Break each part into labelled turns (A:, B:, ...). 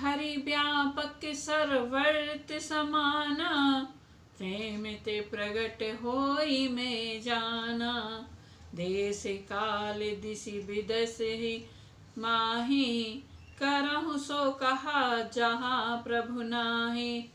A: हरि व्यापक सर्वर्त समाना, प्रेम ते प्रगट होई में जाना। देश काल दिशि विदसि माही, करहु सो कहा जहाँ प्रभु नाहि।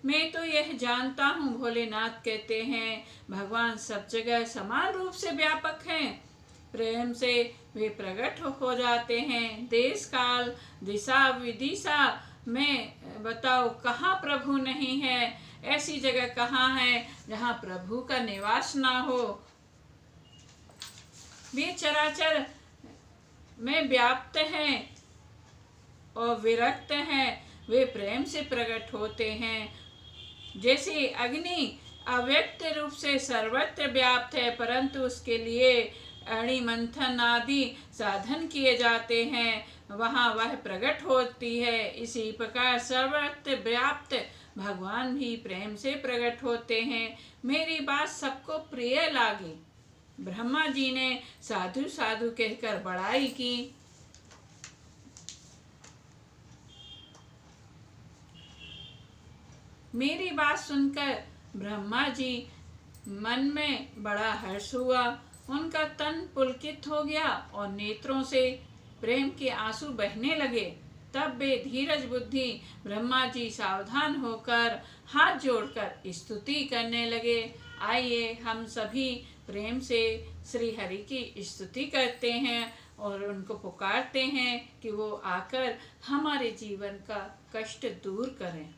A: मैं तो यह जानता हूँ, भोलेनाथ कहते हैं, भगवान सब जगह समान रूप से व्यापक हैं। प्रेम से वे प्रकट हो जाते हैं। देश काल दिशा विदिशा में बताओ कहाँ प्रभु नहीं है। ऐसी जगह कहाँ है जहाँ प्रभु का निवास ना हो। वे चराचर में व्याप्त हैं और विरक्त हैं। वे प्रेम से प्रकट होते हैं। जैसे अग्नि अव्यक्त रूप से सर्वत्र व्याप्त है, परंतु उसके लिए अणि मंथन आदि साधन किए जाते हैं, वहाँ वह प्रकट होती है। इसी प्रकार सर्वत्र व्याप्त भगवान भी प्रेम से प्रकट होते हैं। मेरी बात सबको प्रिय लागी। ब्रह्मा जी ने साधु साधु कहकर बड़ाई की। मेरी बात सुनकर ब्रह्मा जी मन में बड़ा हर्ष हुआ। उनका तन पुलकित हो गया और नेत्रों से प्रेम के आंसू बहने लगे। तब वे धीरज बुद्धि ब्रह्मा जी सावधान होकर हाथ जोड़कर स्तुति करने लगे। आइए हम सभी प्रेम से श्री हरि की स्तुति करते हैं और उनको पुकारते हैं कि वो आकर हमारे जीवन का कष्ट दूर करें।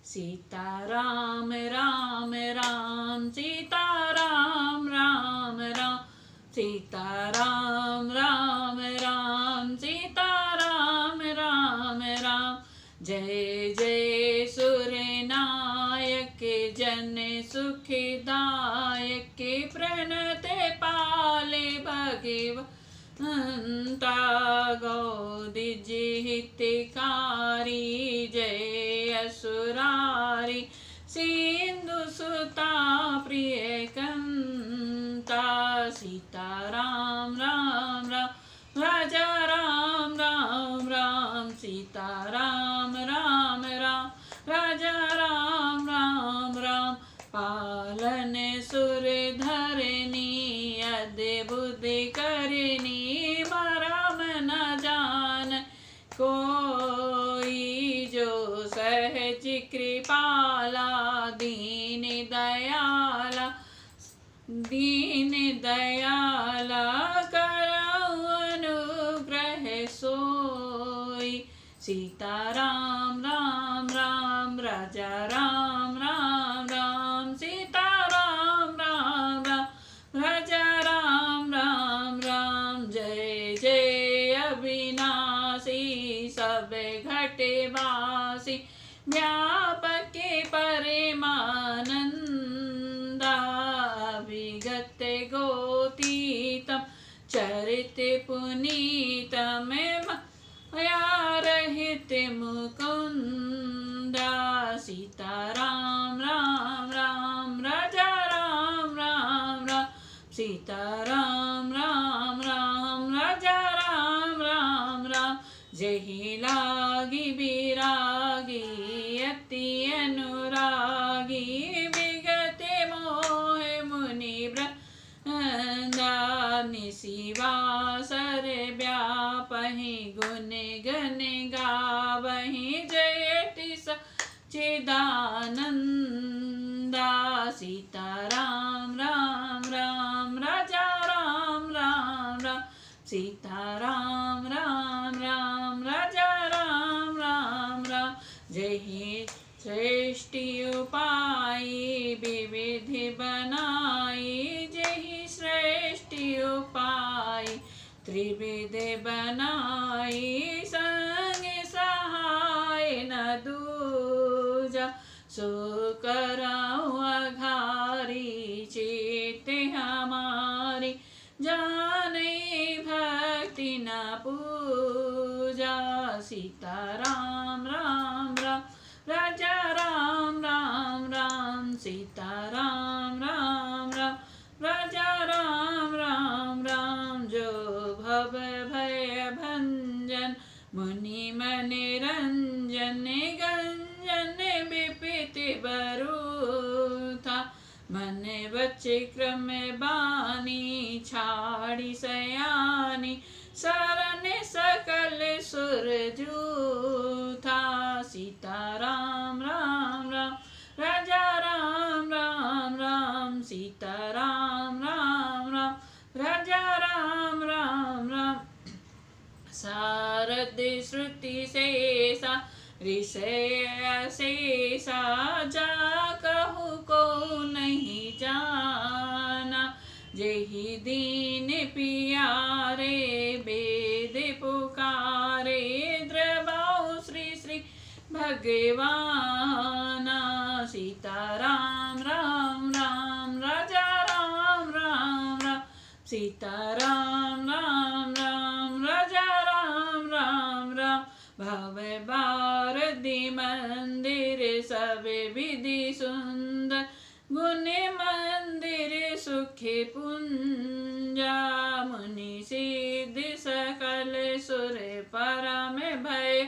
A: सीता राम राम राम, सीता राम राम राम, सीता राम राम राम, सीता राम राम राम। जय जय सूर्यनायक जन सुखदायक, प्रणत पाले भगव ता गौदिज हितकारी। जय असुरारी सिंधु सुता प्रिय कंता। सीता राम राम राम, राजा राम राम राम, सीता राम राम राम, राजा राम राम राम। पालन सुर धरनी अद्भुत करनी, मरम न जान कोई। जो सहज कृपाला दीन दयाला, दीन दयाला करऊ अनुग्रह सोई। सीता राम राम राम, राजा राम राम राम, सीता राम राम राम, राजा राम राम राम। जय जय अविनाशी सब घटे वासी, व्यापक परमानंदा। विगत गोतीतम चरित पुनीतम, माया रहित मुकुंदा। सीता राम राम राम, राजा राम राम राम, सीता राम राम राम, राजा राम राम राम। जही लागी विरागी अति अनुरागी, विगत मोह मुनि वृंदा। निशिवासर व्यापहि गुण गण गावहि, जयति सच्चिदानंदा। सीता राम राम राम, राजा राम राम राम, सीता राम राम राम, राजा राम राम राम। जय श्रेष्ठ उपाय विविधि बनाई, जय श्रेष्ठ उपाय त्रिविध बनाई। संग सहाय न दूजा, सो करऊ अघारी चेत हमारी। जाने भक्ति न पूजा। सीता राम राम राम, राजा राम राम राम, सीता राम राम राम, राजा राम राम राम। जो भव भय भंजन मुनि मने रंजन गंजन विपित बरूथा। मन बच्चे क्रम बानी छाड़ी सयानी शरण सकल सुर जूथा। सीता राम राम राम राजा राम राम राम सीता राम राम राम राजा राम राम राम। सारद श्रुति शेषा ऋषय शेषा जा कहु को नहीं जाना। जेहि दीन पियारे वेद पुकारे द्रवाऊ श्री श्री भगवाना। सीता राम राम राम राजा राम राम राम सीता राम राम राम राजा राम राम राम। भव भारती मंदिर सब विधि सुंदर गुण मंदिर सुखी पुंजा। मुनि सिद्ध सकल सुर परम भय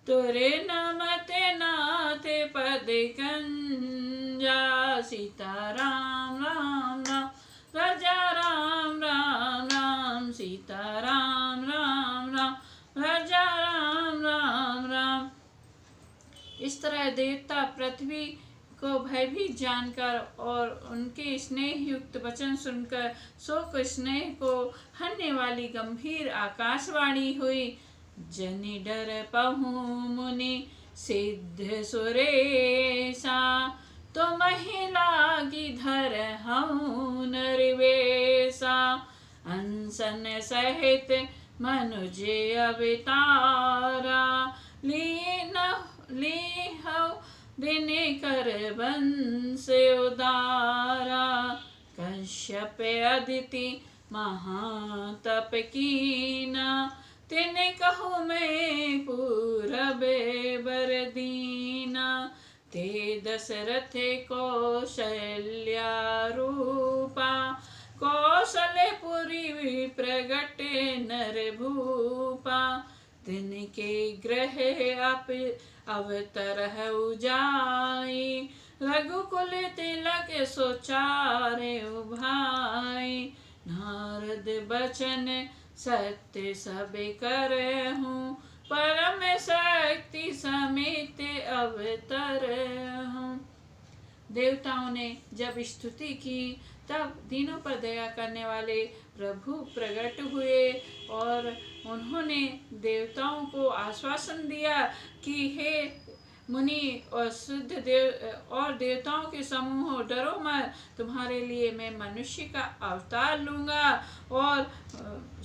A: तुरे नमते नाथ पद कंजा। सीता राम राम राम राजा राम राम राम सीता राम राम राम राजा राम राम राम। इस तरह देवता पृथ्वी को भयभीत जानकर और उनके स्नेह युक्त वचन सुनकर शोक स्नेह को हरने वाली गंभीर आकाशवाणी हुई। जनि डर पहु मुनि सिद्ध सुरेशा तो महिला गिधर हूँ नरवेशा। अनसन सहित मनुज अवतारा लीहौ दिन कर बंस उदारा। कश्यप अदिति महातप कीना तिन कहु मैं पूरब बर दीना। ते दशरथ कौशल्या रूपा कौशलपुरी प्रगट नर भूपा। तिनके ग्रह अवतर उजाई रघुकुल तिलक सोचारे भाई। नारद बचन सत्य सब करहूँ परम शक्ति समेत अवतर हूँ। देवताओं ने जब स्तुति की तब दीनों पर दया करने वाले प्रभु प्रकट हुए और उन्होंने देवताओं को आश्वासन दिया कि हे मुनि और शुद्ध देव और देवताओं के समूह डरो मत। तुम्हारे लिए मैं मनुष्य का अवतार लूँगा और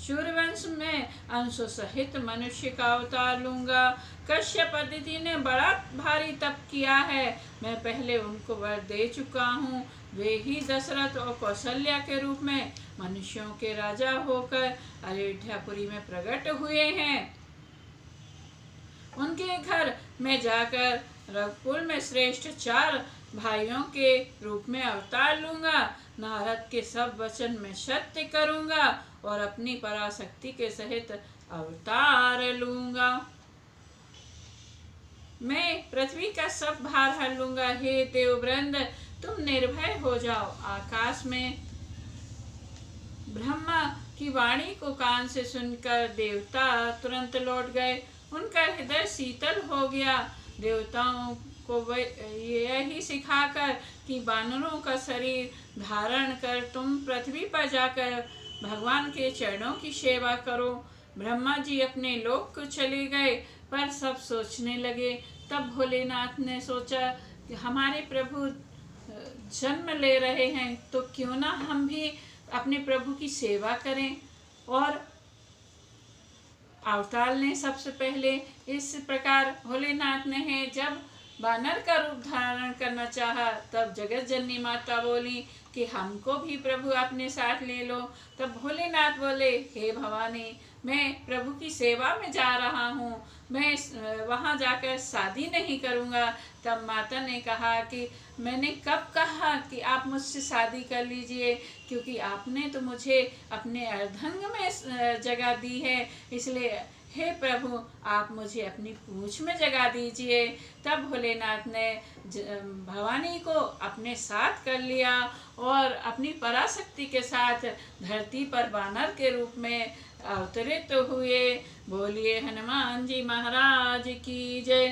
A: सूर्यवंश में अंशों सहित मनुष्य का अवतार लूँगा। कश्यप अदिति ने बड़ा भारी तप किया है। मैं पहले उनको वर दे चुका हूँ। वे ही दशरथ और कौशल्या के रूप में मनुष्यों के राजा होकर अयोध्यापुरी में प्रकट हुए हैं। उनके घर में जाकर रघुकुल में श्रेष्ठ 4 भाइयों के रूप में अवतार लूंगा। नारद के सब वचन में सत्य करूंगा और अपनी पराशक्ति के सहित अवतार लूंगा। मैं पृथ्वी का सब भार हर लूंगा। हे देववृंद तुम निर्भय हो जाओ। आकाश में ब्रह्मा की वाणी को कान से सुनकर देवता तुरंत लौट गए। उनका हृदय शीतल हो गया। देवताओं को यही सिखाकर कि वानरों का शरीर धारण कर तुम पृथ्वी पर जाकर भगवान के चरणों की सेवा करो। ब्रह्मा जी अपने लोक को चले गए पर सब सोचने लगे। तब भोलेनाथ ने सोचा कि हमारे प्रभु जन्म ले रहे हैं तो क्यों ना हम भी अपने प्रभु की सेवा करें। और अवतार ने सबसे पहले इस प्रकार भोलेनाथ ने है जब वानर का रूप धारण करना चाहा तब जगत जननी माता बोली कि हमको भी प्रभु अपने साथ ले लो। तब भोलेनाथ बोले हे भवानी मैं प्रभु की सेवा में जा रहा हूँ, मैं वहाँ जाकर शादी नहीं करूँगा। तब माता ने कहा कि मैंने कब कहा कि आप मुझसे शादी कर लीजिए, क्योंकि आपने तो मुझे अपने अर्धांग में जगह दी है, इसलिए हे प्रभु आप मुझे अपनी पूंछ में जगा दीजिए। तब भोलेनाथ ने भवानी को अपने साथ कर लिया और अपनी पराशक्ति के साथ धरती पर वानर के रूप में अवतरित हुए। बोलिए हनुमान जी महाराज की जय।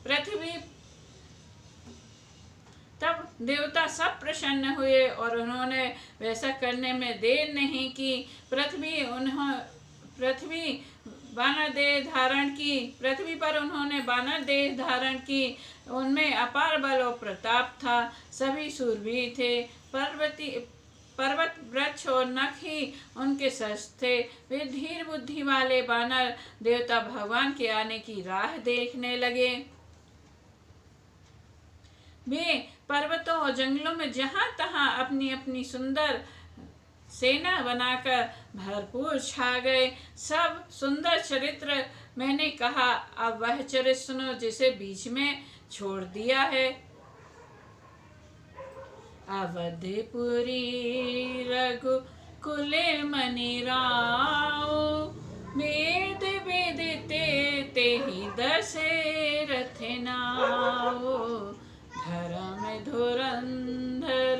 A: पृथ्वी तब देवता सब प्रसन्न हुए और उन्होंने वैसा करने में देर नहीं की। पृथ्वी पर उन्होंने वानर देह धारण की। उनमें अपार बल और प्रताप था, सभी शूरवीर थे। पर्वत वृक्ष और नख ही उनके शस्त्र थे। वे धीर बुद्धि वाले वानर देवता भगवान के आने की राह देखने लगे। वे पर्वतों और जंगलों में जहाँ तहाँ अपनी अपनी सुंदर सेना बनाकर भरपूर छा गए। सब सुंदर चरित्र मैंने कहा, अब वह चरित्र सुनो जिसे बीच में छोड़ दिया है। अवधपुरी रघुकुल मनि राउ, वेद विदिते तेहि दशरथ नाउ। धर्म धुरंधर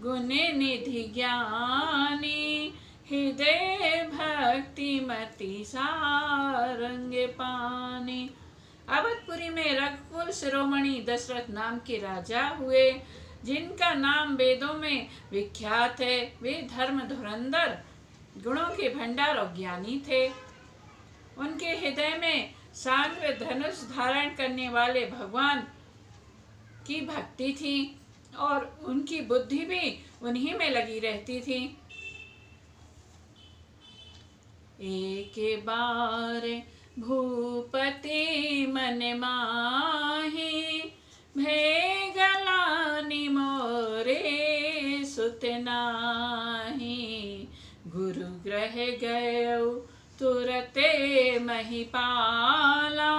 A: गुण निधि ज्ञानी, हृदय भक्ति मति सारंग पानी। अवधपुरी में रघुकुल शिरोमणि दशरथ नाम के राजा हुए, जिनका नाम वेदों में विख्यात है। वे धर्म धुरंधर, गुणों के भंडार और ज्ञानी थे। उनके हृदय में सांग्र धनुष धारण करने वाले भगवान की भक्ति थी और उनकी बुद्धि भी उन्हीं में लगी रहती थी। एक बार भूपति मन माही, भय गलानि मोरे सुत नाहि। गुरु ग्रह गयो तुरते महिपाला,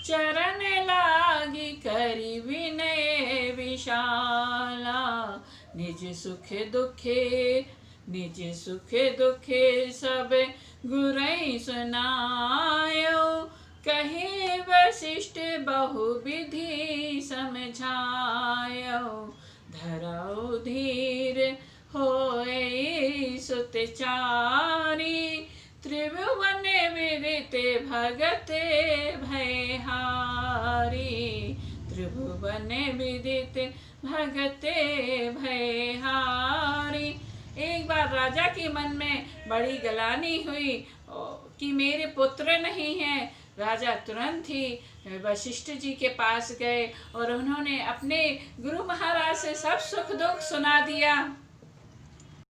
A: चरण लागी करि विनय विशाला। निज सुख दुखे सब गुरई सुनायो, कहे वशिष्ठ बहु विधि समझायो। धरऊ धीर होए सुत चारी, त्रिभुवन विदित भगत भयहारी। त्रिभुवन विदित भगत भयहारी। एक बार राजा के मन में बड़ी गलानी हुई कि मेरे पुत्र नहीं हैं। राजा तुरंत ही वशिष्ठ जी के पास गए और उन्होंने अपने गुरु महाराज से सब सुख दुख सुना दिया।